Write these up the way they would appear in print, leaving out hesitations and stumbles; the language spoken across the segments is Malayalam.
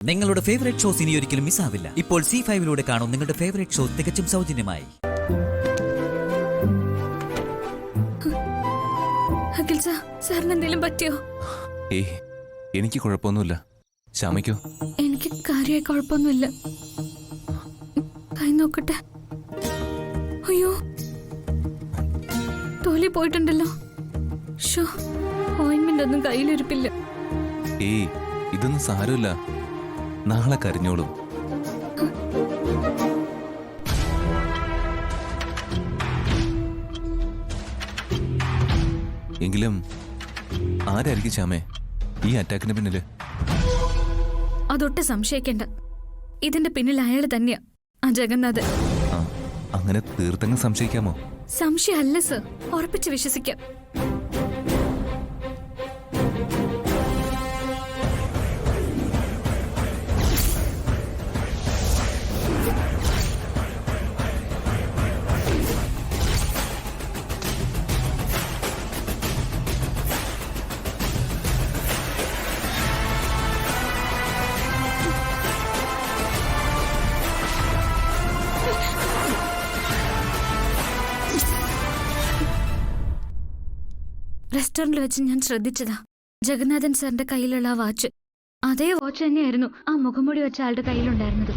നിങ്ങളുടെ ഫേവറേറ്റ് ഷോസ് ഇനി ഒരിക്കലും മിസ്സാവില്ല. ഇപ്പോൾ C5-ലൂടെ കാണും നിങ്ങളുടെ ഫേവറേറ്റ് ഷോ തികച്ചും സൗജന്യമായി. അഖിൽ സാറിന് എന്തെങ്കിലും പറ്റിയോ? ഏയ്, എനിക്ക് കുഴപ്പമൊന്നുമില്ല. ശ്യാമയ്ക്കോ? എനിക്ക് കാര്യമായി കുഴപ്പമൊന്നുമില്ല. കൈ നോക്കട്ടെ. അയ്യോ, തോലി പോയിട്ടുണ്ടല്ലോ. ഷോ, ഓയിൻമെന്റ് ഒന്നും കയ്യിലിരിപ്പില്ല. ഏയ്, ഇതൊന്നും സാരമില്ല. നാളെ കരഞ്ഞോളും. എങ്കിലും ആരായിരിക്കും ശ്യാമേ ഈ അറ്റാക്കിന് പിന്നില്? അതൊട്ട് സംശയിക്കേണ്ട. ഇതിന്റെ പിന്നിൽ അയാൾ തന്നെയാ, ആ ജഗന്നാഥൻ. അങ്ങനെ തീർത്തങ്ങ് സംശയിക്കാമോ? സംശയമല്ല സർ, ഉറപ്പിച്ച് വിശ്വസിക്കാം. റെസ്റ്റോറന്റിൽ വെച്ച് ഞാൻ ശ്രദ്ധിച്ചതാ, ജഗന്നാഥൻ സാറിന്റെ കയ്യിലുള്ള ആ വാച്ച്, അതേ വാച്ച് തന്നെയായിരുന്നു ആ മുഖംമൂടി വെച്ച ആളുടെ കയ്യിലുണ്ടായിരുന്നത്.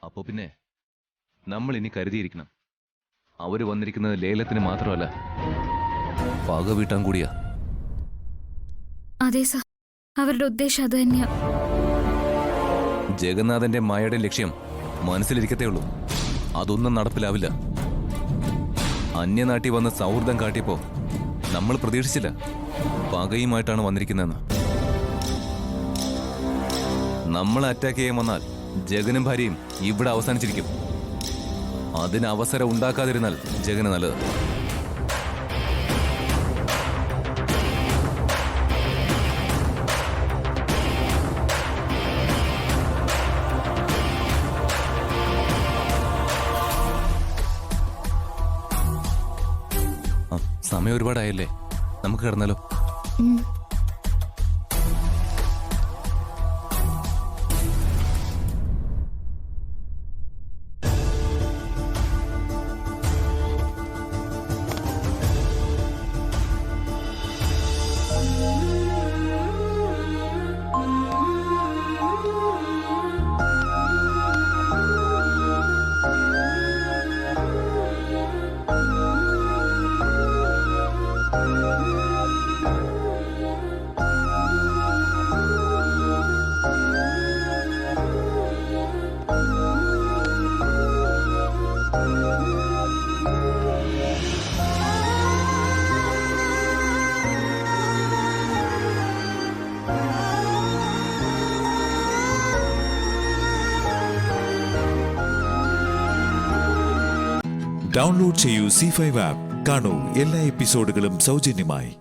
അപ്പോ പിന്നെ നമ്മൾ ഇനി കരുതിയിരിക്കണം. അവര് വന്നിരിക്കുന്നത് ലേലത്തിന് മാത്രമല്ല, പക വീട്ടാൻ കൂടിയാ. അതെ സാർ, അവരുടെ ഉദ്ദേശം അത് തന്നെയാ. ജഗന്നാഥന്റെ മായയുടെ ലക്ഷ്യം മനസ്സിലിരിക്കത്തേ ഉള്ളൂ. അതൊന്നും നടപ്പിലാവില്ല. അന്യനാട്ടിൽ വന്ന് സൗഹൃദം കാട്ടിയപ്പോ നമ്മൾ പ്രതീക്ഷിച്ചില്ല പകയുമായിട്ടാണ് വന്നിരിക്കുന്നതെന്ന്. നമ്മൾ അറ്റാക്ക് ചെയ്യാൻ വന്നാൽ ജഗനും ഭാര്യയും ഇവിടെ അവസാനിച്ചിരിക്കും. അതിന് അവസരം ഉണ്ടാക്കാതിരുന്നാൽ ജഗന് നല്ലത്. സമയം ഒരുപാടായല്ലേ, നമുക്ക് കിടന്നാലോ? ഡൗൺലോഡ് ചെയ്യൂ C5 ആപ്പ്. കാണൂ എല്ലാ എപ്പിസോഡുകളും സൗജന്യമായി.